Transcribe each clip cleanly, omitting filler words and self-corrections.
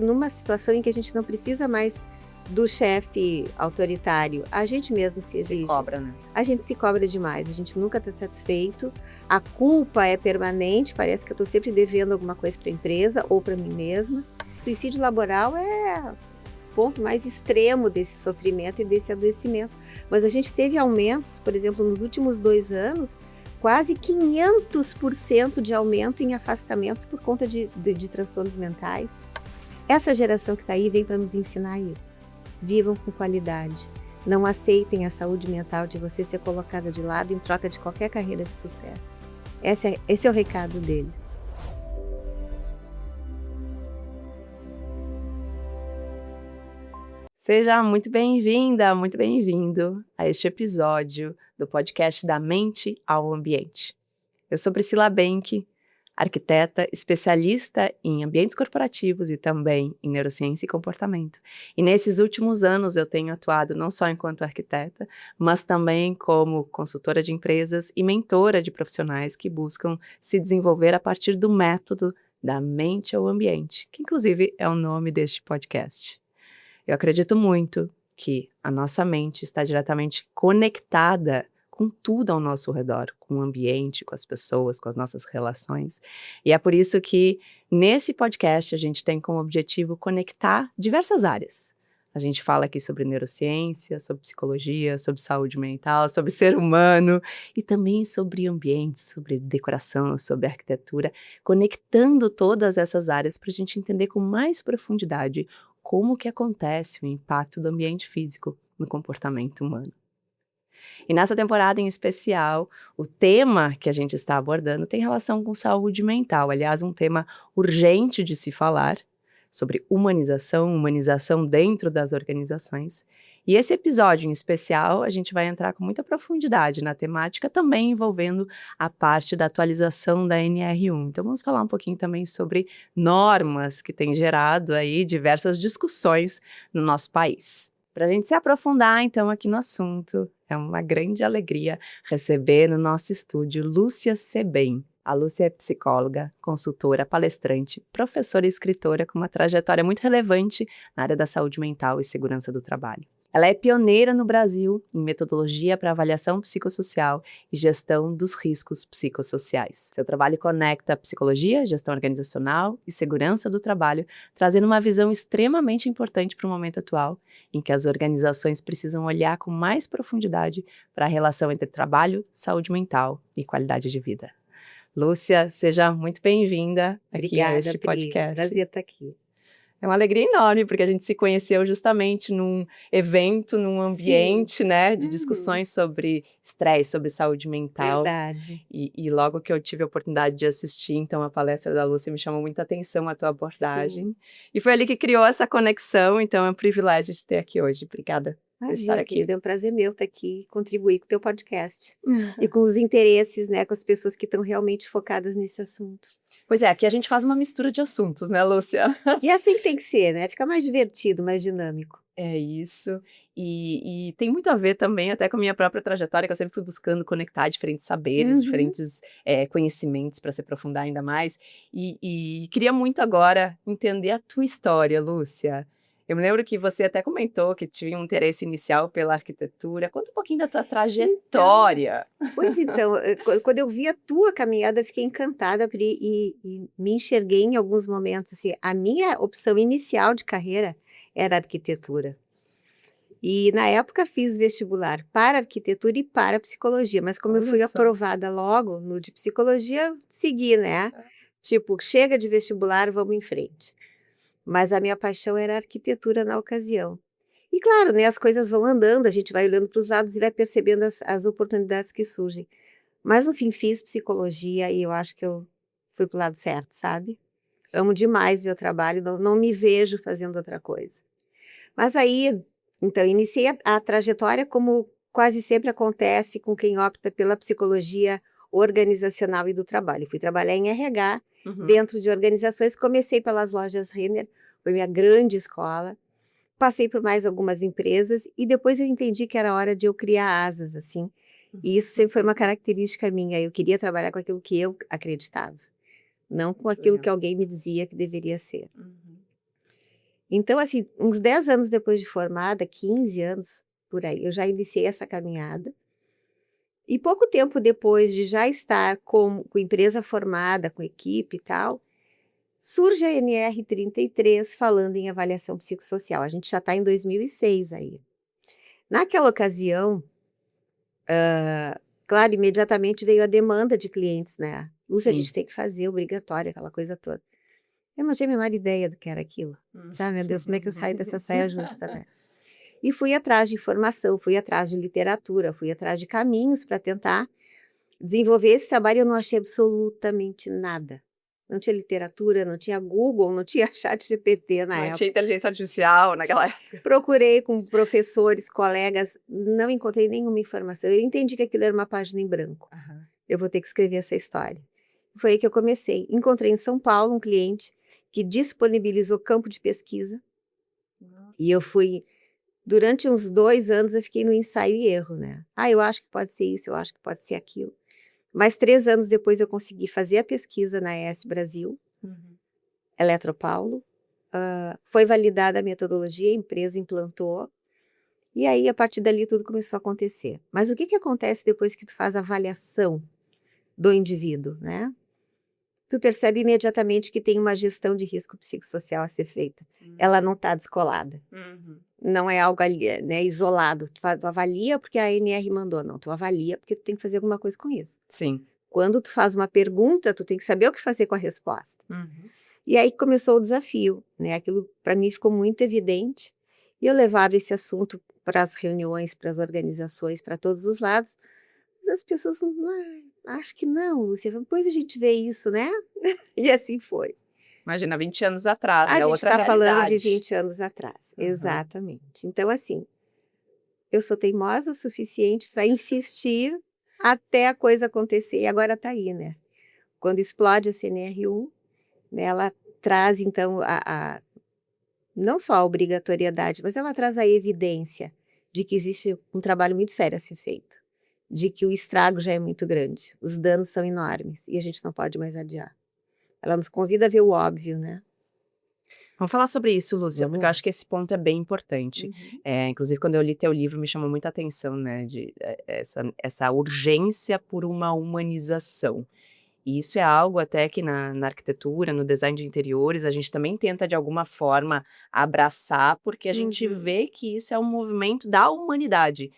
numa situação em que a gente não precisa mais do chefe autoritário, a gente mesmo se exige. Se cobra, né? A gente se cobra demais, a gente nunca está satisfeito, a culpa é permanente, parece que eu estou sempre devendo alguma coisa para a empresa ou para mim mesma. Suicídio laboral é o ponto mais extremo desse sofrimento e desse adoecimento. Mas a gente teve aumentos, por exemplo, nos últimos 2 anos, quase 500% de aumento em afastamentos por conta de transtornos mentais. Essa geração que está aí vem para nos ensinar isso. Vivam com qualidade. Não aceitem a saúde mental de você ser colocada de lado em troca de qualquer carreira de sucesso. Esse é o recado deles. Seja muito bem-vinda, muito bem-vindo a este episódio do podcast Da Mente ao Ambiente. Eu sou Priscila Benck, arquiteta, especialista em ambientes corporativos e também em neurociência e comportamento. E nesses últimos anos eu tenho atuado não só enquanto arquiteta, mas também como consultora de empresas e mentora de profissionais que buscam se desenvolver a partir do método da mente ao ambiente, que inclusive é o nome deste podcast. Eu acredito muito que a nossa mente está diretamente conectada com tudo ao nosso redor, com o ambiente, com as pessoas, com as nossas relações. E é por isso que nesse podcast a gente tem como objetivo conectar diversas áreas. A gente fala aqui sobre neurociência, sobre psicologia, sobre saúde mental, sobre ser humano e também sobre ambiente, sobre decoração, sobre arquitetura, conectando todas essas áreas para a gente entender com mais profundidade como que acontece o impacto do ambiente físico no comportamento humano. E nessa temporada em especial, o tema que a gente está abordando tem relação com saúde mental, aliás, um tema urgente de se falar sobre humanização dentro das organizações. E esse episódio em especial, a gente vai entrar com muita profundidade na temática, também envolvendo a parte da atualização da NR1. Então vamos falar um pouquinho também sobre normas que têm gerado aí diversas discussões no nosso país. Para a gente se aprofundar, então, aqui no assunto, é uma grande alegria receber no nosso estúdio Lúcia Sebem. A Lúcia é psicóloga, consultora, palestrante, professora e escritora com uma trajetória muito relevante na área da saúde mental e segurança do trabalho. Ela é pioneira no Brasil em metodologia para avaliação psicossocial e gestão dos riscos psicossociais. Seu trabalho conecta psicologia, gestão organizacional e segurança do trabalho, trazendo uma visão extremamente importante para o momento atual, em que as organizações precisam olhar com mais profundidade para a relação entre trabalho, saúde mental e qualidade de vida. Lúcia, seja muito bem-vinda aqui a este podcast. Prazer estar aqui. É uma alegria enorme, porque a gente se conheceu justamente num evento, num ambiente, né, de discussões sobre estresse, sobre saúde mental. Verdade. E logo que eu tive a oportunidade de assistir, então, a palestra da Lúcia, me chamou muita atenção a tua abordagem. Sim. E foi ali que criou essa conexão, então é um privilégio de ter aqui hoje. Obrigada por estar Imagina, aqui. querida, é um prazer meu estar aqui e contribuir com o teu podcast. E com os interesses, né, com as pessoas que estão realmente focadas nesse assunto. Pois é, aqui a gente faz uma mistura de assuntos, né, Lúcia? E é assim que tem que ser, né? Fica mais divertido, mais dinâmico. É isso, e tem muito a ver também até com a minha própria trajetória, que eu sempre fui buscando conectar diferentes saberes, diferentes conhecimentos para se aprofundar ainda mais, e queria muito agora entender a tua história, Lúcia. Eu me lembro que você até comentou que tinha um interesse inicial pela arquitetura. Conta um pouquinho da tua trajetória. Pois então, quando eu vi a tua caminhada, eu fiquei encantada e me enxerguei em alguns momentos. Assim, a minha opção inicial de carreira era arquitetura. E na época fiz vestibular para arquitetura e para psicologia, mas como eu Olha fui só. aprovada logo no de psicologia, segui, né? Tipo, chega de vestibular, vamos em frente. Mas a minha paixão era a arquitetura na ocasião. E claro, né, as coisas vão andando, a gente vai olhando para os lados e vai percebendo as oportunidades que surgem. Mas no fim fiz psicologia e eu acho que eu fui para o lado certo, sabe? Amo demais meu trabalho, não me vejo fazendo outra coisa. Mas aí, então, iniciei a trajetória como quase sempre acontece com quem opta pela psicologia organizacional e do trabalho. Fui trabalhar em RH, dentro de organizações, comecei pelas lojas Renner, foi minha grande escola. Passei por mais algumas empresas e depois eu entendi que era hora de eu criar asas, assim. E isso sempre foi uma característica minha. Eu queria trabalhar com aquilo que eu acreditava, não com aquilo que alguém me dizia que deveria ser. Então, assim, uns 10 anos depois de formada, 15 anos, por aí, eu já iniciei essa caminhada. E pouco tempo depois de já estar com empresa formada, com equipe e tal, surge a NR33 falando em avaliação psicossocial. A gente já está em 2006 aí. Naquela ocasião, claro, imediatamente veio a demanda de clientes, né? Lúcia, a Sim. gente tem que fazer, obrigatório, aquela coisa toda. Eu não tinha a menor ideia do que era aquilo. Sabe, meu Deus, como é que eu saio dessa saia justa, né? E fui atrás de informação, fui atrás de literatura, fui atrás de caminhos para tentar desenvolver esse trabalho. Eu não achei absolutamente nada. Não tinha literatura, não tinha Google, não tinha ChatGPT na Não época. tinha inteligência artificial naquela época. Procurei com professores, colegas, não encontrei nenhuma informação. Eu entendi que aquilo era uma página em branco. Eu vou ter que escrever essa história. Foi aí que eu comecei. Encontrei em São Paulo um cliente que disponibilizou campo de pesquisa. Nossa. E eu fui, durante uns 2 anos, eu fiquei no ensaio e erro, né? Eu acho que pode ser isso, eu acho que pode ser aquilo. Mas 3 anos depois eu consegui fazer a pesquisa na ES Brasil, Eletropaulo. Foi validada a metodologia, a empresa implantou. E aí, a partir dali, tudo começou a acontecer. Mas o que acontece depois que tu faz a avaliação do indivíduo, né? Tu percebe imediatamente que tem uma gestão de risco psicossocial a ser feita. Ela não está descolada. Não é algo ali, né, isolado. Tu avalia porque a ANR mandou. Não, tu avalia porque tu tem que fazer alguma coisa com isso. Sim. Quando tu faz uma pergunta, tu tem que saber o que fazer com a resposta. E aí começou o desafio, né? Aquilo para mim ficou muito evidente. E eu levava esse assunto para as reuniões, para as organizações, para todos os lados. Mas as pessoas, acho que não, Lúcia. Depois a gente vê isso, né? E assim foi. Imagina, 20 anos atrás, A é gente outra está falando de realidade. 20 anos atrás. Exatamente. Então, assim, eu sou teimosa o suficiente para insistir até a coisa acontecer. E agora está aí, né? Quando explode a CNR1, né, ela traz, então, não só a obrigatoriedade, mas ela traz a evidência de que existe um trabalho muito sério a ser feito, de que o estrago já é muito grande, os danos são enormes e a gente não pode mais adiar. Ela nos convida a ver o óbvio, né? Vamos falar sobre isso, Lúcia, Vamos porque eu lá. acho que esse ponto é bem importante. Inclusive, quando eu li teu livro, me chamou muita atenção, né, essa urgência por uma humanização. E isso é algo até que na arquitetura, no design de interiores, a gente também tenta, de alguma forma, abraçar, porque a gente vê que isso é um movimento da humanidade.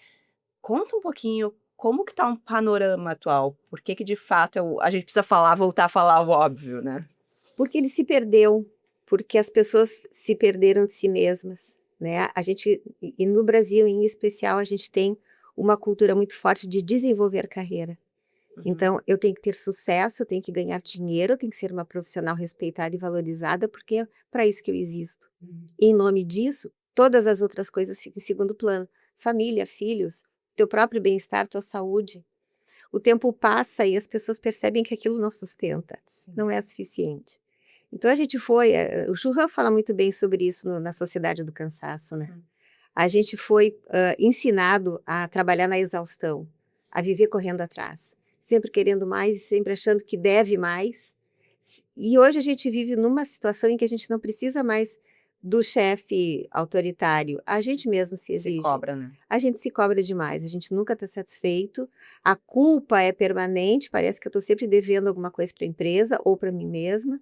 Conta um pouquinho como que tá um panorama atual, por que de fato a gente precisa voltar a falar o óbvio, né? Porque ele se perdeu, porque as pessoas se perderam de si mesmas, né? A gente, e no Brasil em especial, a gente tem uma cultura muito forte de desenvolver carreira. Então, eu tenho que ter sucesso, eu tenho que ganhar dinheiro, eu tenho que ser uma profissional respeitada e valorizada, porque é para isso que eu existo. E em nome disso, todas as outras coisas ficam em segundo plano. Família, filhos, teu próprio bem-estar, tua saúde. O tempo passa e as pessoas percebem que aquilo não sustenta, não é suficiente. Então a gente foi, o Churran fala muito bem sobre isso na Sociedade do Cansaço, né? A gente foi ensinado a trabalhar na exaustão, a viver correndo atrás, sempre querendo mais e sempre achando que deve mais. E hoje a gente vive numa situação em que a gente não precisa mais do chefe autoritário, a gente mesmo se exige. Se cobra, né? A gente se cobra demais, a gente nunca está satisfeito, a culpa é permanente, parece que eu estou sempre devendo alguma coisa para a empresa ou para mim mesma.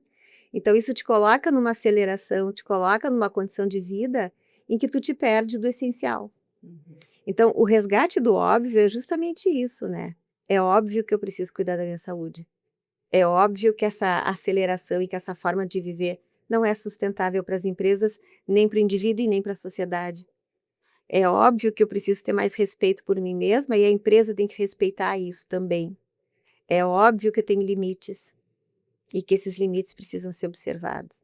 Então isso te coloca numa aceleração, te coloca numa condição de vida em que tu te perde do essencial. Então o resgate do óbvio é justamente isso, né? É óbvio que eu preciso cuidar da minha saúde. É óbvio que essa aceleração e que essa forma de viver não é sustentável para as empresas, nem para o indivíduo e nem para a sociedade. É óbvio que eu preciso ter mais respeito por mim mesma e a empresa tem que respeitar isso também. É óbvio que eu tenho limites e que esses limites precisam ser observados.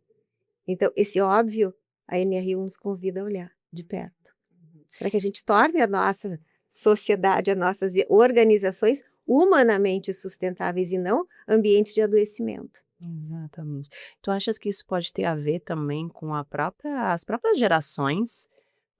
Então, esse óbvio, a NR1 nos convida a olhar de perto, para que a gente torne a nossa sociedade, as nossas organizações humanamente sustentáveis e não ambientes de adoecimento. Exatamente. Tu achas que isso pode ter a ver também com as próprias gerações?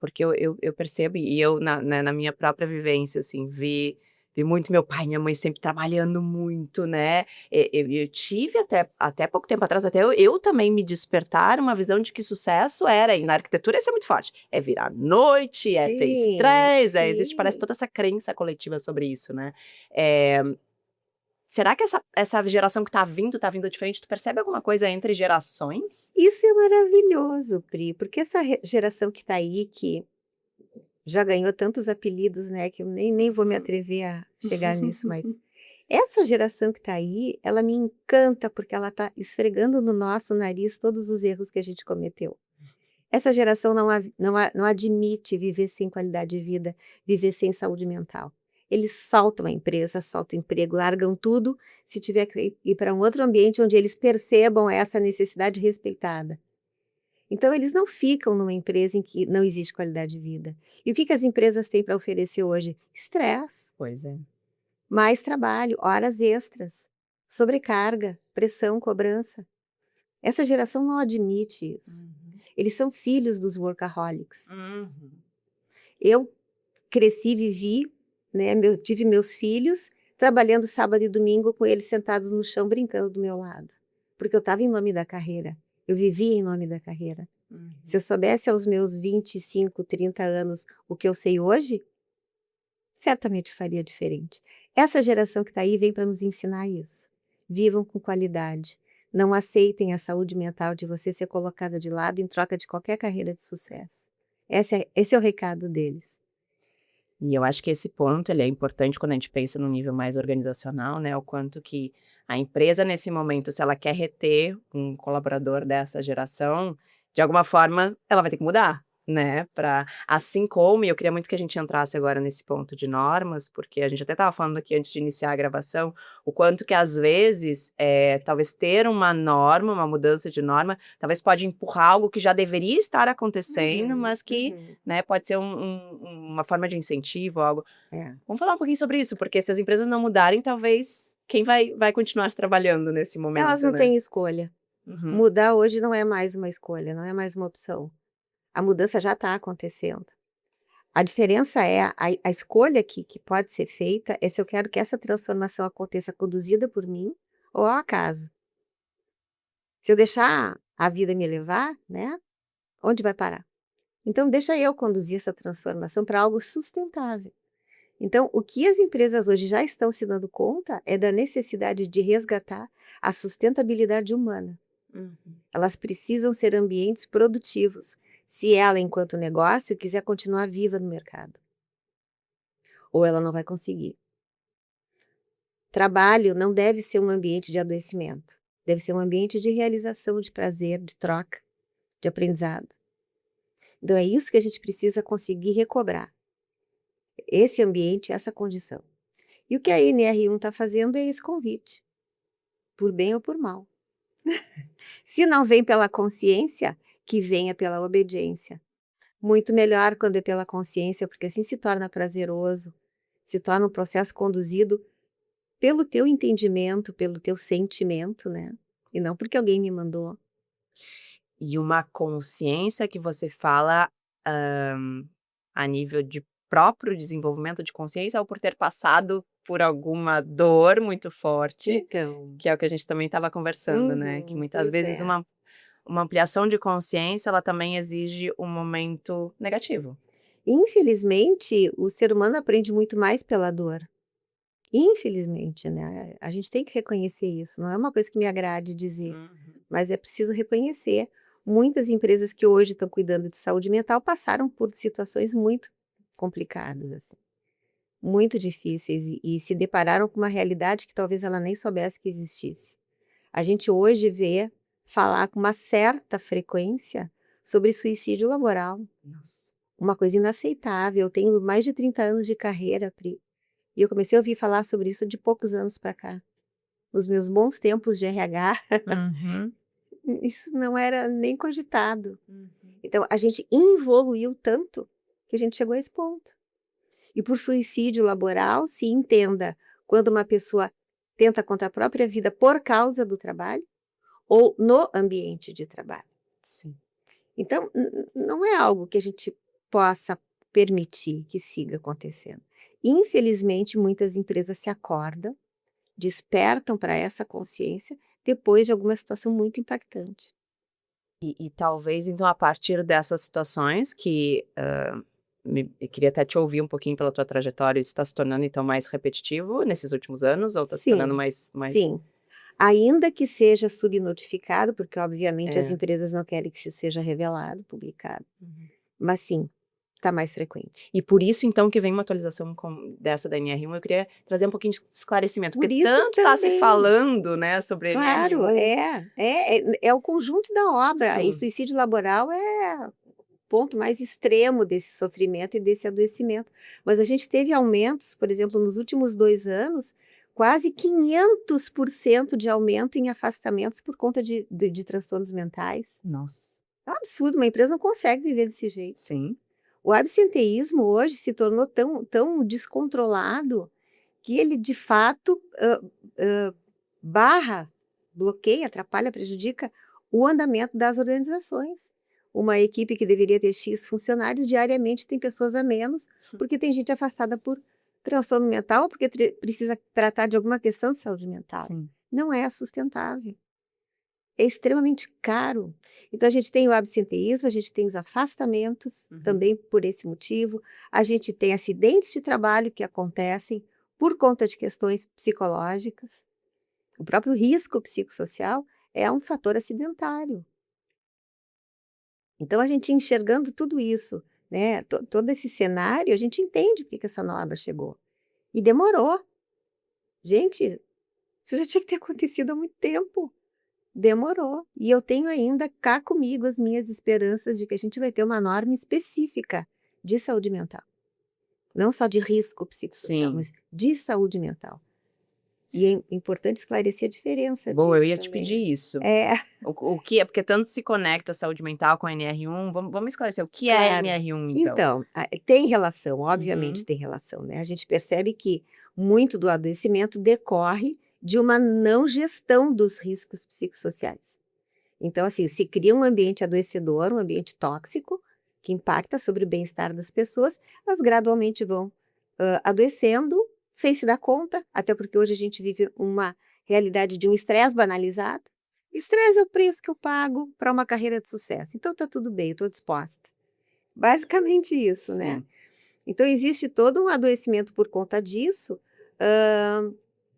Porque eu percebo, e eu na minha própria vivência, assim, vi vi muito meu pai e minha mãe sempre trabalhando muito, né? Eu tive até pouco tempo atrás, até eu também me despertar uma visão de que sucesso era, e na arquitetura isso é muito forte, é virar noite, é ter Sim, estresse, existe parece sim. toda essa crença coletiva sobre isso, né? É, será que essa geração que tá vindo diferente? Tu percebe alguma coisa entre gerações? Isso é maravilhoso, Pri, porque essa geração que está aí, que já ganhou tantos apelidos, né, que eu nem vou me Uhum. atrever a chegar nisso, mas essa geração que está aí, ela me encanta porque ela está esfregando no nosso nariz todos os erros que a gente cometeu. Essa geração não admite viver sem qualidade de vida, viver sem saúde mental. Eles soltam a empresa, soltam o emprego, largam tudo, se tiver que ir para um outro ambiente onde eles percebam essa necessidade respeitada. Então eles não ficam numa empresa em que não existe qualidade de vida. E o que as empresas têm para oferecer hoje? Estresse, Pois é. mais trabalho, horas extras, sobrecarga, pressão, cobrança. Essa geração não admite isso. Uhum. Eles são filhos dos workaholics. Uhum. Eu cresci, vivi, né, tive meus filhos trabalhando sábado e domingo com eles sentados no chão brincando do meu lado, porque eu estava em nome da carreira, eu vivia em nome da carreira. Se Uhum. eu soubesse aos meus 25, 30 anos o que eu sei hoje, certamente faria diferente. Essa geração que está aí vem para nos ensinar isso. Vivam com qualidade. Não aceitem a saúde mental de você ser colocada de lado em troca de qualquer carreira de sucesso. Esse é o recado deles. E eu acho que esse ponto ele é importante quando a gente pensa no nível mais organizacional, né, o quanto que a empresa nesse momento, se ela quer reter um colaborador dessa geração, de alguma forma ela vai ter que mudar, né, para assim como e eu queria muito que a gente entrasse agora nesse ponto de normas, porque a gente até estava falando aqui antes de iniciar a gravação, o quanto que às vezes, talvez ter uma norma, uma mudança de norma, talvez pode empurrar algo que já deveria estar acontecendo, Uhum, mas que uhum. né, pode ser uma forma de incentivo, algo. É. Vamos falar um pouquinho sobre isso, porque se as empresas não mudarem, talvez quem vai continuar trabalhando nesse Elas momento, não né? têm escolha. Uhum. Mudar hoje não é mais uma escolha, não é mais uma opção. A mudança já está acontecendo. A diferença é a escolha que pode ser feita é se eu quero que essa transformação aconteça conduzida por mim ou ao acaso. Se eu deixar a vida me levar, né, onde vai parar? Então deixa eu conduzir essa transformação para algo sustentável. Então, o que as empresas hoje já estão se dando conta é da necessidade de resgatar a sustentabilidade humana. Uhum. Elas precisam ser ambientes produtivos, se ela, enquanto negócio, quiser continuar viva no mercado. Ou ela não vai conseguir. Trabalho não deve ser um ambiente de adoecimento. Deve ser um ambiente de realização, de prazer, de troca, de aprendizado. Então é isso que a gente precisa conseguir recobrar. Esse ambiente, essa condição. E o que a NR1 está fazendo é esse convite, por bem ou por mal. Se não vem pela consciência, que venha pela obediência. Muito melhor quando é pela consciência, porque assim se torna prazeroso, se torna um processo conduzido pelo teu entendimento, pelo teu sentimento, né? E não porque alguém me mandou. E uma consciência que você fala, a nível de próprio desenvolvimento de consciência ou por ter passado por alguma dor muito forte, Então, que é o que a gente também estava conversando, né, que muitas pois vezes é. uma ampliação de consciência, ela também exige um momento negativo. Infelizmente, o ser humano aprende muito mais pela dor. Infelizmente, né? A gente tem que reconhecer isso. Não é uma coisa que me agrade dizer, Uhum. mas é preciso reconhecer. Muitas empresas que hoje estão cuidando de saúde mental passaram por situações muito complicadas, assim, muito difíceis e se depararam com uma realidade que talvez ela nem soubesse que existisse. A gente hoje vê falar com uma certa frequência sobre suicídio laboral, Nossa. uma coisa inaceitável. Eu tenho mais de 30 anos de carreira, Pri, e eu comecei a ouvir falar sobre isso de poucos anos para cá. Nos meus bons tempos de RH, Uhum. isso não era nem cogitado. Uhum. Então a gente evoluiu tanto que a gente chegou a esse ponto. E por suicídio laboral, se entenda quando uma pessoa tenta contra a própria vida por causa do trabalho ou no ambiente de trabalho. Sim. Então, não é algo que a gente possa permitir que siga acontecendo. Infelizmente, muitas empresas se acordam, despertam para essa consciência depois de alguma situação muito impactante. E talvez, então, a partir dessas situações que, eu queria até te ouvir um pouquinho pela tua trajetória, isso está se tornando, então, mais repetitivo nesses últimos anos ou está se tornando Sim, mais sim. Ainda que seja subnotificado, porque obviamente as É. empresas não querem que isso seja revelado, publicado, Uhum. mas sim, está mais frequente. E por isso, então, que vem uma atualização dessa da NR1, eu queria trazer um pouquinho de esclarecimento, Por porque isso tanto está se também, falando, né, sobre claro, NR1. é o conjunto da obra, e Sim. suicídio laboral é o ponto mais extremo desse sofrimento e desse adoecimento. Mas a gente teve aumentos, por exemplo, nos últimos 2 anos, quase 500% de aumento em afastamentos por conta de transtornos mentais. Nossa. É um absurdo, uma empresa não consegue viver desse jeito. Sim. O absenteísmo hoje se tornou tão descontrolado que ele de fato, barra, bloqueia, atrapalha, prejudica o andamento das organizações. Uma equipe que deveria ter X funcionários, diariamente tem pessoas a menos, porque tem gente afastada por transtorno mental ou porque precisa tratar de alguma questão de saúde mental. Sim. Não é sustentável. É extremamente caro. Então a gente tem o absenteísmo, a gente tem os afastamentos, Uhum. também por esse motivo. A gente tem acidentes de trabalho que acontecem por conta de questões psicológicas. O próprio risco psicossocial é um fator acidentário. Então a gente enxergando tudo isso, né, todo esse cenário, a gente entende porque que essa norma chegou. E demorou. Gente, isso já tinha que ter acontecido há muito tempo. Demorou. E eu tenho ainda cá comigo as minhas esperanças de que a gente vai ter uma norma específica de saúde mental. Não só de risco psicossocial, Sim. mas de saúde mental. E é importante esclarecer a diferença Boa, eu disso ia te também, pedir né. isso. É, O que é porque tanto se conecta a saúde mental com a NR1, vamos esclarecer, o que é a claro. NR1 então? Então, tem relação, obviamente Uhum. tem relação, né. A gente percebe que muito do adoecimento decorre de uma não gestão dos riscos psicossociais. Então, assim, se cria um ambiente adoecedor, um ambiente tóxico, que impacta sobre o bem-estar das pessoas, elas gradualmente vão, adoecendo sem se dar conta, até porque hoje a gente vive uma realidade de um estresse banalizado. Estresse é o preço que eu pago para uma carreira de sucesso, então tá tudo bem, eu estou disposta. Basicamente isso, né. Sim. Então existe todo um adoecimento por conta disso, hã,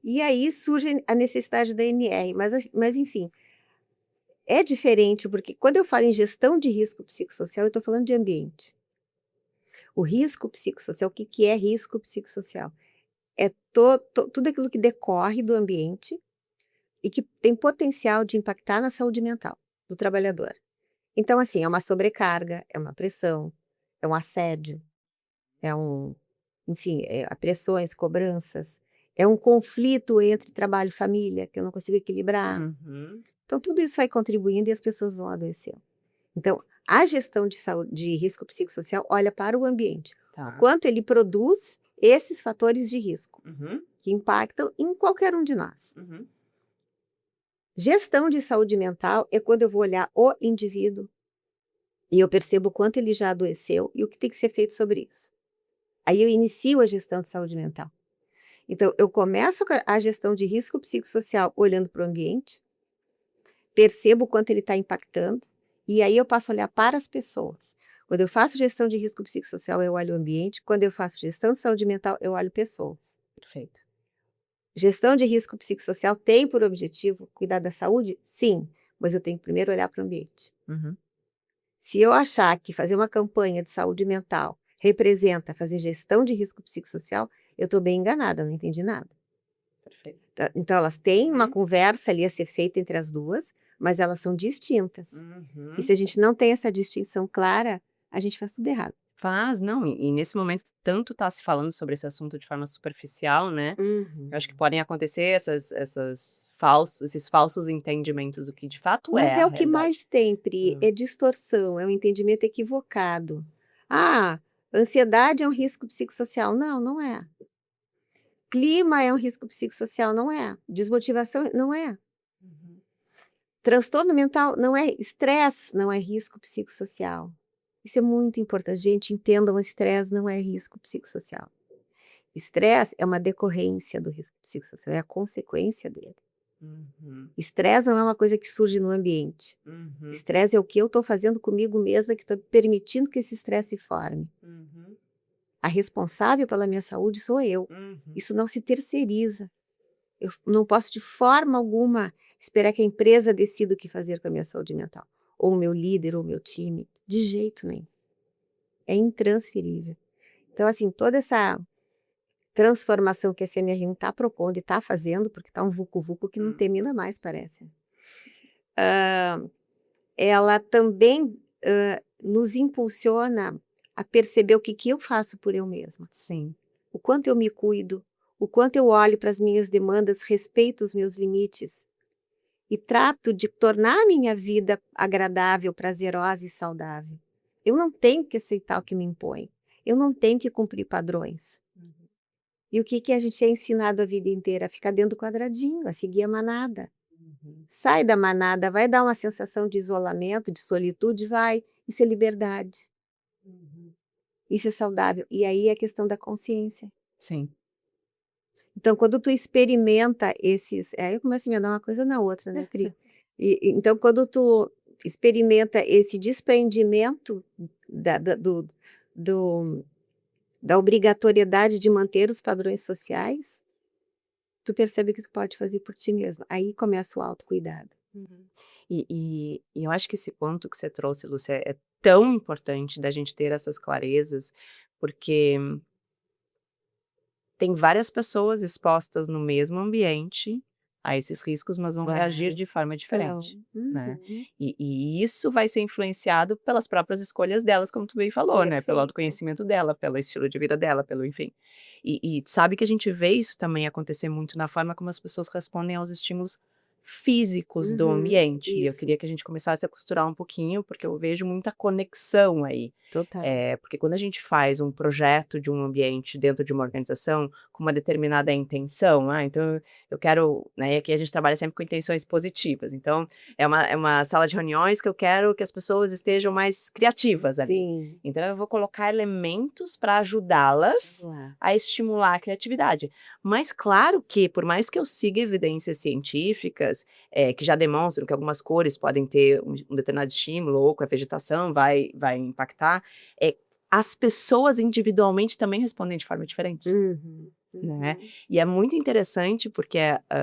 e aí surge a necessidade da NR, mas enfim, é diferente, porque quando eu falo em gestão de risco psicossocial, eu estou falando de ambiente. O risco psicossocial, o que que é risco psicossocial? É tudo aquilo que decorre do ambiente e que tem potencial de impactar na saúde mental do trabalhador. Então, assim, é uma sobrecarga, é uma pressão, é um assédio, é enfim, pressões, cobranças, é um conflito entre trabalho e família que eu não consigo equilibrar. Uhum. Então, tudo isso vai contribuindo e as pessoas vão adoecer. Então, a gestão de saúde de risco psicossocial olha para o ambiente, o Tá. quanto ele produz esses fatores de risco, Uhum. que impactam em qualquer um de nós. Uhum. Gestão de saúde mental é quando eu vou olhar o indivíduo e eu percebo o quanto ele já adoeceu e o que tem que ser feito sobre isso. Aí eu inicio a gestão de saúde mental. Então, eu começo com a gestão de risco psicossocial olhando para o ambiente, percebo o quanto ele está impactando, e aí eu passo a olhar para as pessoas. Quando eu faço gestão de risco psicossocial, eu olho o ambiente. Quando eu faço gestão de saúde mental, eu olho pessoas. Perfeito. Gestão de risco psicossocial tem por objetivo cuidar da saúde? Sim, mas eu tenho que primeiro olhar para o ambiente. Uhum. Se eu achar que fazer uma campanha de saúde mental representa fazer gestão de risco psicossocial, eu estou bem enganada, eu não entendi nada. Perfeito. Então, elas têm uma Uhum. conversa ali a ser feita entre as duas, mas elas são distintas. E Uhum. se a gente não tem essa distinção clara, a gente faz tudo errado. Faz, não, e nesse momento tanto tá se falando sobre esse assunto de forma superficial, né, eu acho que Uhum. podem acontecer esses falsos entendimentos do que de fato é Mas a é o que realidade. mais tem, Pri, Hum. é distorção, é um entendimento equivocado. Ah, ansiedade é um risco psicossocial. Não, não é. Clima é um risco psicossocial. Não é. Desmotivação não é. Uhum. Transtorno mental não é. Estresse não é risco psicossocial. Isso é muito importante. Gente, entendam, o estresse não é risco psicossocial. Estresse é uma decorrência do risco psicossocial, é a consequência dele. Uhum. Estresse não é uma coisa que surge no ambiente. Uhum. Estresse é o que eu estou fazendo comigo mesma, que estou permitindo que esse estresse se forme. Uhum. A responsável pela minha saúde sou eu. Uhum. Isso não se terceiriza. Eu não posso de forma alguma esperar que a empresa decida o que fazer com a minha saúde mental. Ou o meu líder, ou o meu time. De jeito nenhum. É intransferível. Então, assim, toda essa transformação que a CNR1 está propondo e está fazendo, porque está um vucu-vucu que não termina mais, parece. Ela também nos impulsiona a perceber o que eu faço por eu mesma. Sim. O quanto eu me cuido, o quanto eu olho para as minhas demandas, respeito os meus limites e trato de tornar a minha vida agradável, prazerosa e saudável. Eu não tenho que aceitar o que me impõe. Eu não tenho que cumprir padrões. E o que a gente é ensinado a vida inteira? A ficar dentro do quadradinho, a seguir a manada. Sai da manada, vai dar uma sensação de isolamento, de solitude, vai. Isso é liberdade. Isso é saudável. E aí é a questão da consciência. Sim. Então, quando tu experimenta esses... Aí eu começo a me dar uma coisa na outra, né, Pri? Então, quando tu experimenta esse desprendimento da obrigatoriedade de manter os padrões sociais, tu percebe que tu pode fazer por ti mesmo. Aí começa o autocuidado. E eu acho que esse ponto que você trouxe, Lúcia, é tão importante da gente ter essas clarezas, porque tem várias pessoas expostas no mesmo ambiente a esses riscos, mas vão reagir Claro. de forma diferente, né? Uhum. E isso vai ser influenciado pelas próprias escolhas delas, como tu bem falou, né? Pelo Perfeito. autoconhecimento dela, pelo estilo de vida dela, pelo enfim. E tu sabe que a gente vê isso também acontecer muito na forma como as pessoas respondem aos estímulos físicos do ambiente. E eu Isso. queria que a gente começasse a costurar um pouquinho, porque eu vejo muita conexão aí. Total. Porque quando a gente faz um projeto de um ambiente dentro de uma organização com uma determinada intenção, então eu quero, né, e aqui a gente trabalha sempre com intenções positivas, então é uma sala de reuniões que eu quero que as pessoas estejam mais criativas ali. Sim. Então eu vou colocar elementos para ajudá-las Estimular. a estimular a criatividade. Mas claro que, por mais que eu siga evidências científicas, que já demonstram que algumas cores podem ter um determinado estímulo, ou que a vegetação vai impactar, as pessoas individualmente também respondem de forma diferente. Uhum. Né? E é muito interessante porque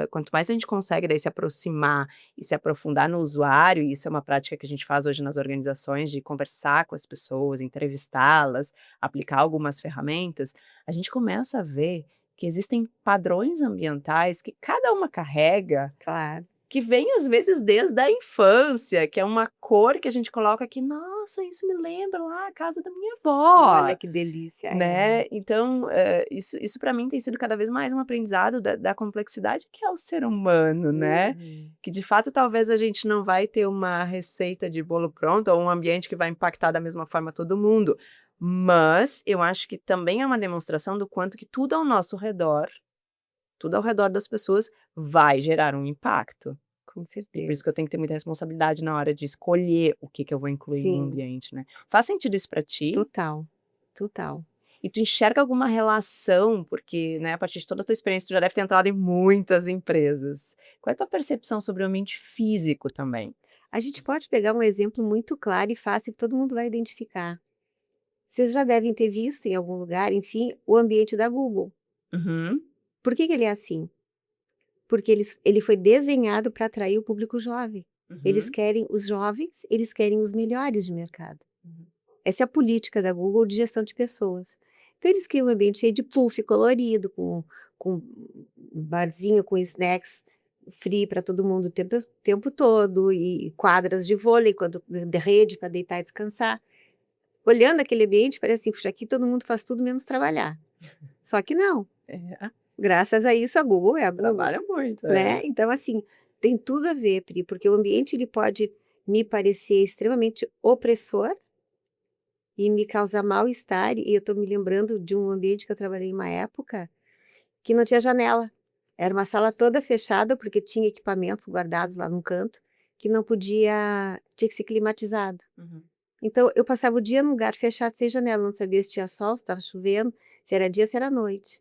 quanto mais a gente consegue daí se aproximar e se aprofundar no usuário, e isso é uma prática que a gente faz hoje nas organizações, de conversar com as pessoas, entrevistá-las, aplicar algumas ferramentas, a gente começa a ver que existem padrões ambientais que cada uma carrega, Claro. que vem às vezes desde a infância, que é uma cor que a gente coloca aqui, nossa, isso me lembra lá a casa da minha avó. Olha que delícia. Né? Então, isso para mim tem sido cada vez mais um aprendizado da complexidade que é o ser humano, né? Que de fato talvez a gente não vai ter uma receita de bolo pronto ou um ambiente que vai impactar da mesma forma todo mundo, mas eu acho que também é uma demonstração do quanto que tudo ao nosso redor, tudo ao redor das pessoas vai gerar um impacto. Com E por certeza. isso que eu tenho que ter muita responsabilidade na hora de escolher o que eu vou incluir no Sim. ambiente, né? Faz sentido isso para ti? Total. Total. E tu enxerga alguma relação, porque, né, a partir de toda a tua experiência, tu já deve ter entrado em muitas empresas. Qual é a tua percepção sobre o ambiente físico também? A gente pode pegar um exemplo muito claro e fácil que todo mundo vai identificar. Vocês já devem ter visto em algum lugar, enfim, o ambiente da Google. Uhum, Por que ele é assim? Porque ele foi desenhado para atrair o público jovem. Eles uhum, querem os jovens, eles querem os melhores de mercado. uhum. Essa é a política da Google de gestão de pessoas. Então eles criam um ambiente cheio de puff colorido, com um barzinho, com snacks free para todo mundo o tempo todo, e quadras de vôlei, de rede para deitar e descansar. Olhando aquele ambiente, parece assim, puxa, aqui todo mundo faz tudo menos trabalhar. Só que não. Graças a isso, a Google é a Google. Trabalha muito, Né? Então, assim, tem tudo a ver, Pri, porque o ambiente ele pode me parecer extremamente opressor e me causar mal-estar. E eu estou me lembrando de um ambiente que eu trabalhei em uma época que não tinha janela. Era uma sala toda fechada, porque tinha equipamentos guardados lá num canto, que não podia, tinha que ser climatizado. Uhum. Então, eu passava o dia num lugar fechado, sem janela, não sabia se tinha sol, se estava chovendo, se era dia, se era noite.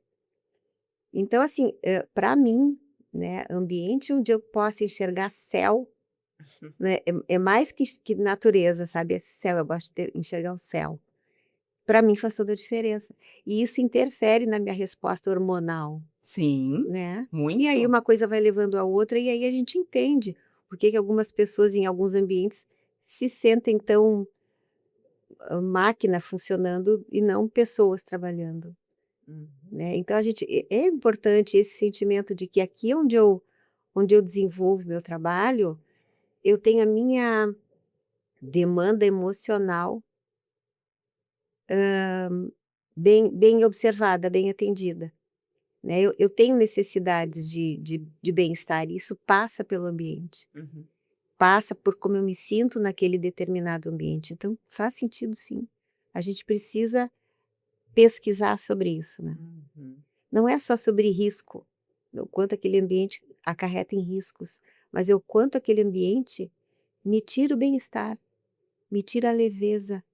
Então, assim, para mim, né, ambiente onde eu possa enxergar céu, né, é mais que natureza, sabe, é céu, eu gosto de enxergar o céu. Para mim faz toda a diferença. E isso interfere na minha resposta hormonal, Sim, né. E aí muito. uma coisa vai levando a outra, e aí a gente entende por que que algumas pessoas em alguns ambientes se sentem tão, máquina funcionando e não pessoas trabalhando, Uhum. né. Então a gente é importante esse sentimento de que aqui onde eu desenvolvo meu trabalho, eu tenho a minha demanda emocional, bem observada, bem atendida, né. Eu tenho necessidades de bem-estar e isso passa pelo ambiente, Uhum. passa por como eu me sinto naquele determinado ambiente, então faz sentido sim. A gente precisa pesquisar sobre isso, né. Uhum. Não é só sobre risco, o quanto aquele ambiente acarreta em riscos, mas é o quanto aquele ambiente me tira o bem-estar, me tira a leveza,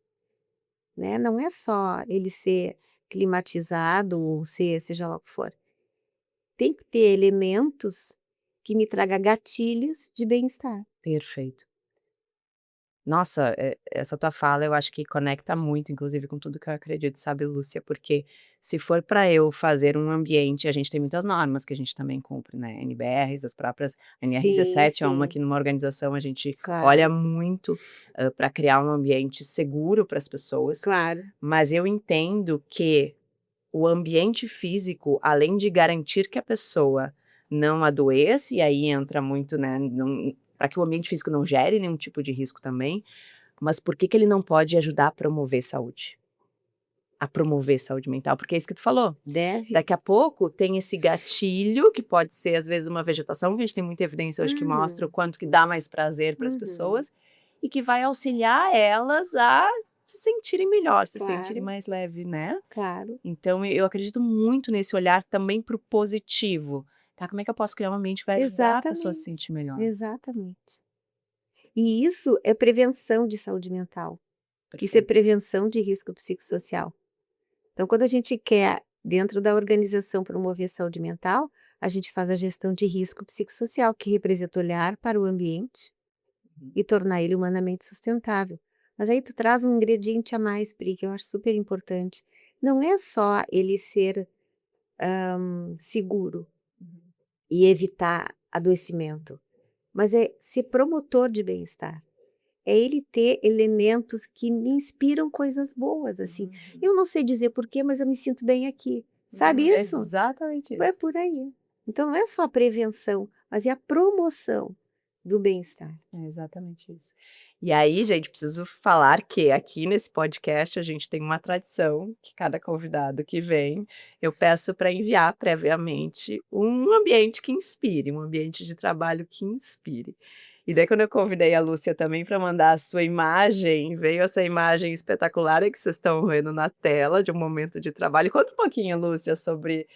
né. Não é só ele ser climatizado ou ser seja lá o que for. Tem que ter elementos que me traga gatilhos de bem-estar. Perfeito. Nossa, essa tua fala eu acho que conecta muito, inclusive, com tudo que eu acredito, sabe, Lúcia, porque se for para eu fazer um ambiente, a gente tem muitas normas que a gente também cumpre, né, NBRs, as próprias Sim, NR17 é uma sim, que numa organização a gente olha claro, muito, para criar um ambiente seguro para as pessoas, claro. mas eu entendo que o ambiente físico, além de garantir que a pessoa não adoeça, e aí entra muito, né, para que o ambiente físico não gere nenhum tipo de risco também, mas por que que ele não pode ajudar a promover saúde? A promover saúde mental, porque é isso que tu falou. Deve. Daqui a pouco tem esse gatilho, que pode ser às vezes uma vegetação, que a gente tem muita evidência hoje que mostra o Uhum, quanto que dá mais prazer para as uhum, pessoas, e que vai auxiliar elas a se sentirem melhor, se sentirem claro, mais leve, né? claro. Então eu acredito muito nesse olhar também para o positivo, tá, como é que eu posso criar um ambiente que vai ajudar a pessoa a se Exatamente, sentir melhor? exatamente. E isso é prevenção de saúde mental, isso é Perfeito. prevenção de risco psicossocial. Então quando a gente quer, dentro da organização, promover saúde mental, a gente faz a gestão de risco psicossocial, que representa olhar para o ambiente Uhum. e tornar ele humanamente sustentável. Mas aí tu traz um ingrediente a mais, Pri, que eu acho super importante. Não é só ele ser, seguro Uhum. e evitar adoecimento, mas é ser promotor de bem-estar. É ele ter elementos que me inspiram coisas boas, assim. Uhum. Eu não sei dizer porquê, mas eu me sinto bem aqui. Sabe isso? Exatamente É isso. por aí. Então não é só a prevenção, mas é a promoção do bem-estar. É exatamente isso. E aí, gente, preciso falar que aqui nesse podcast a gente tem uma tradição que cada convidado que vem, eu peço para enviar previamente um ambiente que inspire, um ambiente de trabalho que inspire. E daí quando eu convidei a Lúcia também para mandar a sua imagem, veio essa imagem espetacular aí que vocês estão vendo na tela de um momento de trabalho. Conta um pouquinho, Lúcia, sobre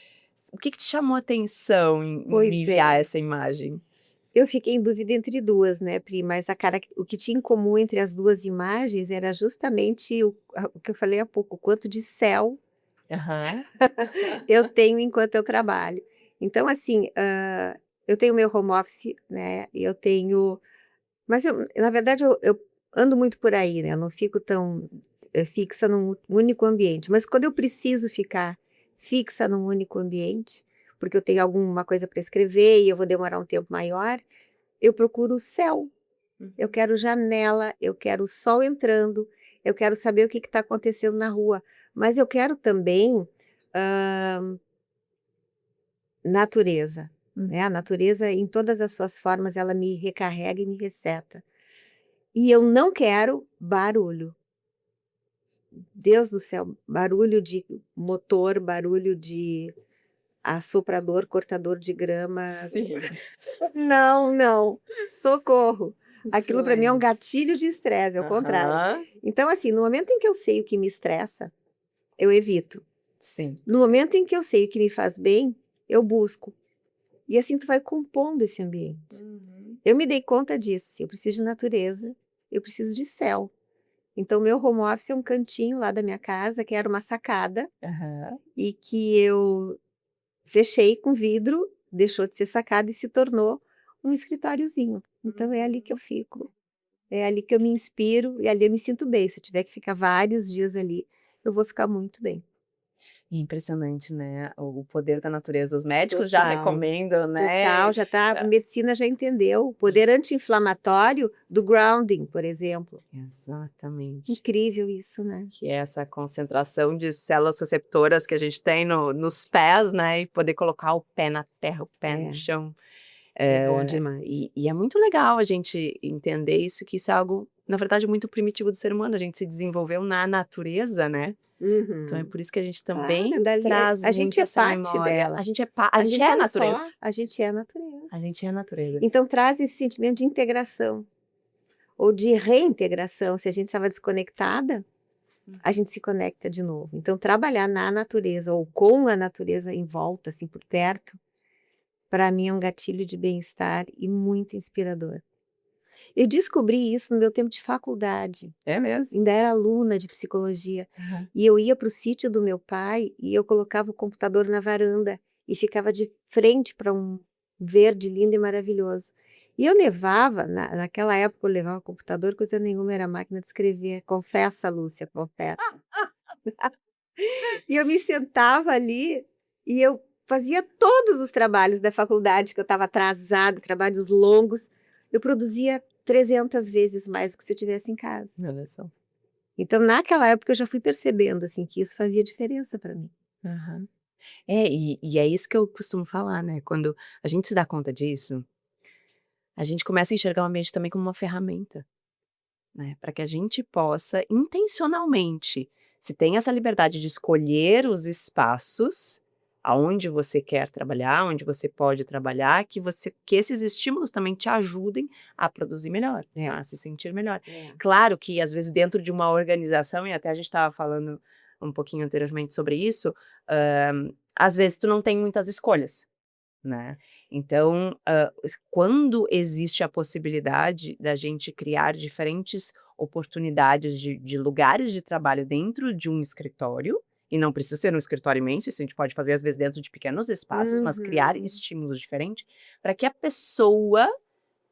o que que te chamou a atenção em me Pois enviar é. essa imagem? Eu fiquei em dúvida entre 2, né, Pri, mas o que tinha em comum entre as 2 imagens era justamente o que eu falei há pouco, o quanto de céu Aham. eu tenho enquanto eu trabalho. Então assim, eu tenho meu home office, né, eu tenho mas eu na verdade eu ando muito por aí, né, eu não fico tão, fixa num único ambiente, mas quando eu preciso ficar fixa num único ambiente, porque eu tenho alguma coisa para escrever e eu vou demorar um tempo maior, eu procuro o céu. Eu Uhum. quero janela, eu quero o sol entrando, eu quero saber o que está acontecendo na rua, mas eu quero também, natureza, né, a natureza em todas as suas formas ela me recarrega e me reseta. E eu não quero barulho. Deus do céu, barulho de motor, barulho de assoprador, cortador de grama, Sim, não, não, socorro. Aquilo para mim é um silêncio. gatilho de estresse, é o contrário. Aham, Então, assim, no momento em que eu sei o que me estressa, eu evito. sim. No momento em que eu sei o que me faz bem, eu busco. E assim tu vai compondo esse ambiente. Uhum. Eu me dei conta disso, assim, eu preciso de natureza, eu preciso de céu. Então, meu home office é um cantinho lá da minha casa, que era uma sacada, Aham. e que eu fechei com vidro, deixou de ser sacada e se tornou um escritóriozinho. Então é ali que eu fico, é ali que eu me inspiro e ali eu me sinto bem. Se eu tiver que ficar vários dias ali, eu vou ficar muito bem. Impressionante, né, o poder da natureza. Os médicos já Total. recomendam, Total, né. já tá, a medicina já entendeu o poder anti-inflamatório do grounding, por exemplo. Exatamente. Incrível isso, né? Que é essa concentração de células receptoras que a gente tem nos pés, né, e poder colocar o pé na terra, o pé no chão. É bom demais. E é muito legal a gente entender isso, que isso é algo, na verdade, muito primitivo do ser humano, a gente se desenvolveu na natureza, né. Então é Uhum. por isso que a gente também Claro, dali traz a gente muito é essa parte memória. dela. A gente é A gente a é um só, natureza. a gente é a natureza. A gente é a natureza. Então traz esse sentimento de integração, ou de reintegração. Se a gente estava desconectada, a gente se conecta de novo. Então trabalhar na natureza ou com a natureza em volta, assim, por perto, para mim é um gatilho de bem-estar e muito inspirador. Eu descobri isso no meu tempo de faculdade, É mesmo? ainda era aluna de psicologia, Aham. e eu ia para o sítio do meu pai e eu colocava o computador na varanda e ficava de frente para um verde lindo e maravilhoso. E eu levava, naquela época eu levava computador, coisa nenhuma, era máquina de escrever, confessa, Lúcia, confessa. E eu me sentava ali e eu fazia todos os trabalhos da faculdade, que eu estava atrasada, trabalhos longos, eu produzia 300 vezes mais do que se eu estivesse em casa. Olha só. Então, naquela época, eu já fui percebendo, assim, que isso fazia diferença para mim. Aham. É, e é isso que eu costumo falar, né, quando a gente se dá conta disso, a gente começa a enxergar o ambiente também como uma ferramenta, né, para que a gente possa intencionalmente, se tem essa liberdade de escolher os espaços aonde você quer trabalhar, onde você pode trabalhar, que esses estímulos também te ajudem a produzir melhor, a se sentir melhor. Claro que às vezes dentro de uma organização, e até a gente estava falando um pouquinho anteriormente sobre isso, às vezes tu não tem muitas escolhas, né. Então, quando existe a possibilidade da gente criar diferentes oportunidades de lugares de trabalho dentro de um escritório, e não precisa ser um escritório imenso, isso a gente pode fazer às vezes dentro de pequenos espaços, mas criar Uhum. estímulos diferentes, para que a pessoa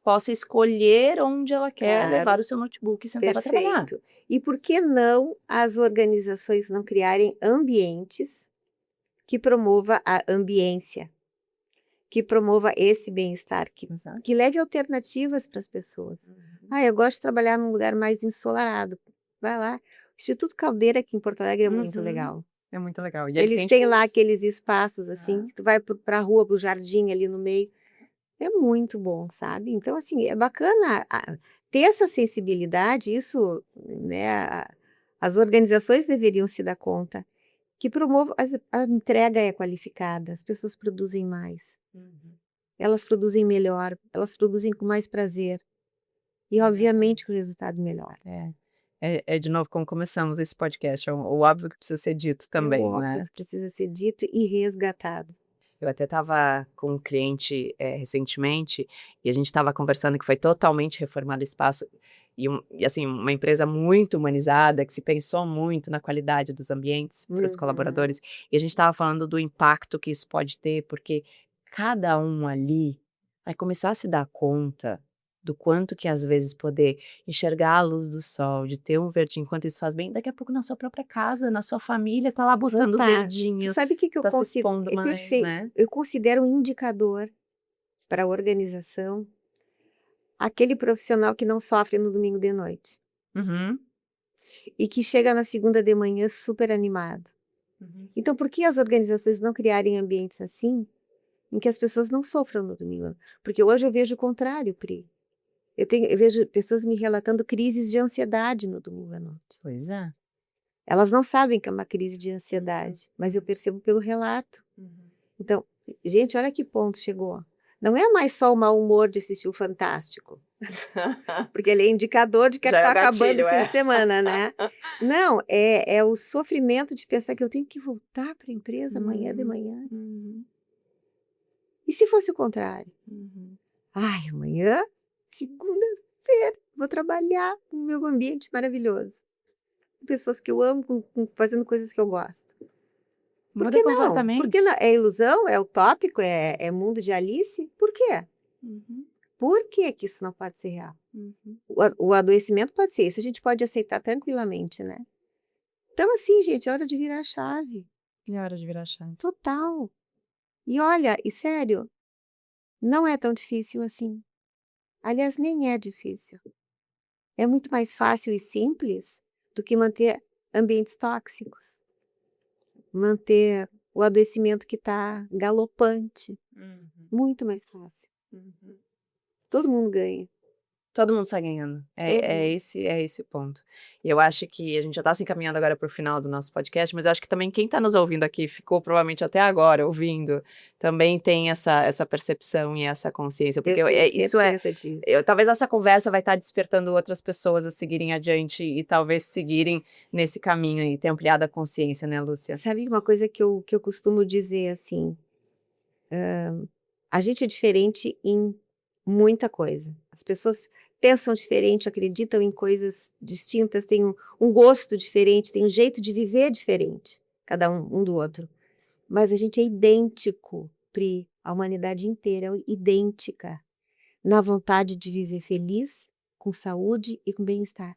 possa escolher onde ela quer Claro. levar o seu notebook e sentar para trabalhar. Perfeito. E por que não as organizações não criarem ambientes que promova a ambiência, que promova esse bem-estar, Exato. que leve alternativas para as pessoas. Ah, eu gosto de trabalhar num lugar mais ensolarado. Vai lá. O Instituto Caldeira aqui em Porto Alegre é muito Uhum. legal. É muito legal. E Eles têm lá aqueles espaços assim, que tu vai para a rua, para o jardim ali no meio. É muito bom, sabe. Então, assim, é bacana ter essa sensibilidade, isso, né, as organizações deveriam se dar conta, que promova a entrega é qualificada, as pessoas produzem mais, Uhum. elas produzem melhor, elas produzem com mais prazer, e obviamente que o resultado melhora. É de novo como começamos esse podcast, o óbvio que precisa ser dito É o também, óbvio né. que precisa ser dito e resgatado. Eu até estava com um cliente, recentemente, e a gente estava conversando que foi totalmente reformado o espaço, e assim, uma empresa muito humanizada, que se pensou muito na qualidade dos ambientes para os Uhum. colaboradores, e a gente estava falando do impacto que isso pode ter, porque cada um ali vai começar a se dar conta do quanto que às vezes poder enxergar a luz do sol, de ter um verdinho, enquanto isso faz bem, daqui a pouco na sua própria casa, na sua família, tá lá botando Tu verdinho, sabe o que eu tá se considero expondo é mais, perfeito, né. eu considero um indicador para a organização, aquele profissional que não sofre no domingo de noite, Uhum, e que chega na segunda de manhã super animado. uhum. Então, por que as organizações não criarem ambientes assim, em que as pessoas não sofram no domingo? Porque hoje eu vejo o contrário, Pri. Eu vejo pessoas me relatando crises de ansiedade no domingo à noite. Pois é. Elas não sabem que é uma crise de Uhum, ansiedade, mas eu percebo pelo relato. uhum. Então, gente, olha que ponto chegou. Não é mais só o mau humor de assistir o Fantástico, porque ele é indicador de que Já é está o acabando o gatilho, fim de é. semana, né. Não, é o sofrimento de pensar que eu tenho que voltar para a empresa amanhã de Uhum, manhã. uhum, E se fosse o contrário? uhum. "Ai, amanhã, segunda-feira, vou trabalhar no meu ambiente maravilhoso, com pessoas que eu amo, fazendo coisas que eu gosto". Por Muda que não? Por completamente. que não? É ilusão? É utópico? É mundo de Alice? Por quê? Uhum, Por que que isso não pode ser real? uhum. O adoecimento pode ser isso, a gente pode aceitar tranquilamente, né? Então, assim, gente, é hora de virar a chave. E a hora de virar a chave. Total. E olha, e sério, não é tão difícil assim. Aliás, nem é difícil. É muito mais fácil e simples do que manter ambientes tóxicos, manter o adoecimento que está galopante. Uhum, Muito mais fácil. uhum. Todo mundo ganha. Todo mundo sai ganhando. Todo É mundo. esse o ponto. E eu acho que a gente já está se encaminhando agora para o final do nosso podcast, mas eu acho que também quem está nos ouvindo aqui, ficou provavelmente até agora ouvindo, também tem essa percepção e essa consciência, porque Eu tenho isso é. certeza disso. Talvez essa conversa vai estar despertando outras pessoas a seguirem adiante e talvez seguirem nesse caminho e ter ampliado a consciência, né, Lúcia? Sabe uma coisa que eu costumo dizer assim? A gente é diferente em muita coisa. As pessoas pensam diferente, acreditam em coisas distintas, têm um gosto diferente, têm um jeito de viver diferente, cada um do outro. Mas a gente é idêntico, Pri, a humanidade inteira é idêntica na vontade de viver feliz, com saúde e com bem-estar.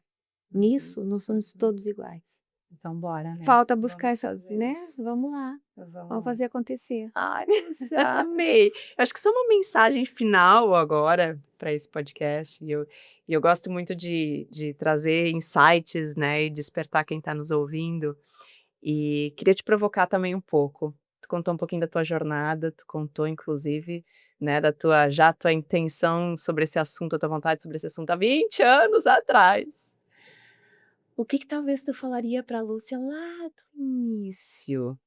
Nisso, nós somos todos iguais. Então, bora, né? Falta buscar Vamos essa, fazer né? isso. Vamos lá, Vamos vamos lá. fazer acontecer. Ai, Lúcia, amei. Eu acho que só uma mensagem final agora para esse podcast. E eu gosto muito de trazer insights, né, e despertar quem está nos ouvindo. E queria te provocar também um pouco. Tu contou um pouquinho da tua jornada, tu contou, inclusive, né, tua intenção sobre esse assunto, a tua vontade sobre esse assunto há 20 anos atrás. O que talvez tu falaria para a Lúcia lá do início?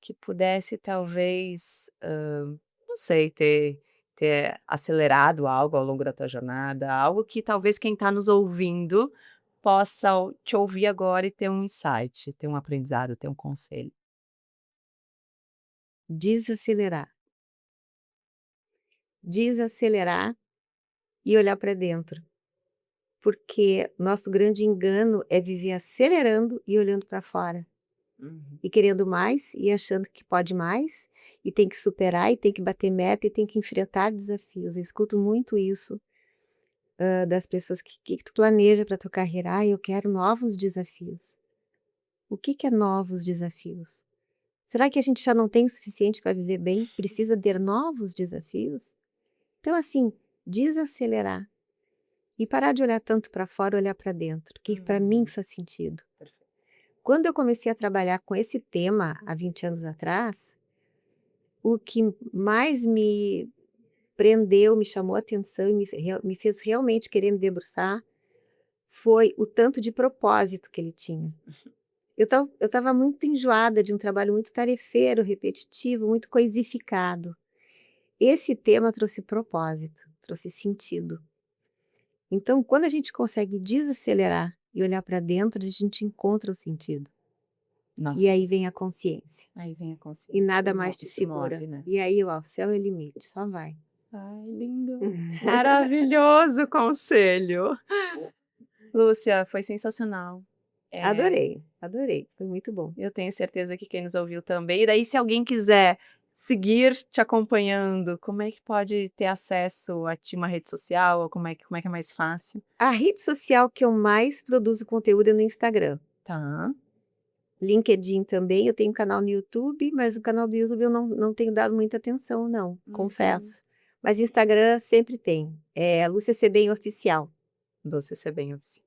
Que pudesse talvez, não sei, ter acelerado algo ao longo da tua jornada, algo que talvez quem está nos ouvindo possa te ouvir agora e ter um insight, ter um aprendizado, ter um conselho. Desacelerar. Desacelerar e olhar para dentro. Porque nosso grande engano é viver acelerando e olhando para fora. Uhum. E querendo mais, e achando que pode mais, e tem que superar, e tem que bater meta, e tem que enfrentar desafios. Eu escuto muito isso, das pessoas que tu planeja para tua carreira. Eu quero novos desafios. O que é novos desafios? Será que a gente já não tem o suficiente para viver bem? Precisa ter novos desafios? Então, assim, desacelerar e parar de olhar tanto para fora, olhar para dentro, que para mim faz sentido. Perfeito. Quando eu comecei a trabalhar com esse tema há 20 anos atrás, o que mais me prendeu, me chamou a atenção e me fez realmente querer me debruçar foi o tanto de propósito que ele tinha. Eu estava muito enjoada de um trabalho muito tarefeiro, repetitivo, muito coisificado. Esse tema trouxe propósito, trouxe sentido. Então, quando a gente consegue desacelerar e olhar para dentro, a gente encontra o sentido. Nossa, E aí vem a consciência. aí vem a consciência. E nada mais te se segura. move, né? E aí, ó, o céu é o limite, só vai. Ai, lindo. Maravilhoso conselho. Lúcia, foi sensacional. Adorei, adorei. Foi muito bom. Eu tenho certeza que quem nos ouviu também. E daí, se alguém quiser seguir te acompanhando, como é que pode ter acesso a ti, uma rede social? Ou como é que é mais fácil? A rede social que eu mais produzo conteúdo é no Instagram. Tá. LinkedIn também, eu tenho um canal no YouTube, mas o canal do YouTube eu não tenho dado muita atenção, não, confesso. Mas Instagram sempre tem. É Lúcia Sebem Oficial. Doce ser bem oficial.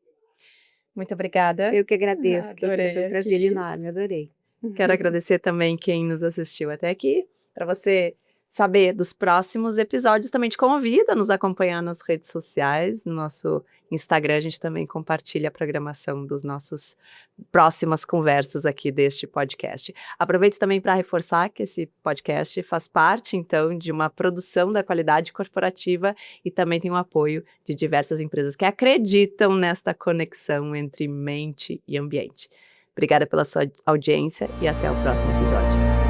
Muito obrigada. Eu que agradeço, querida. Foi um Adorei prazer aqui. enorme, adorei. Quero agradecer também quem nos assistiu até aqui. Para você saber dos próximos episódios, também te convido a nos acompanhar nas redes sociais. No nosso Instagram, a gente também compartilha a programação dos nossos próximas conversas aqui deste podcast. Aproveito também para reforçar que esse podcast faz parte, então, de uma produção da qualidade corporativa e também tem o apoio de diversas empresas que acreditam nesta conexão entre mente e ambiente. Obrigada pela sua audiência e até o próximo episódio.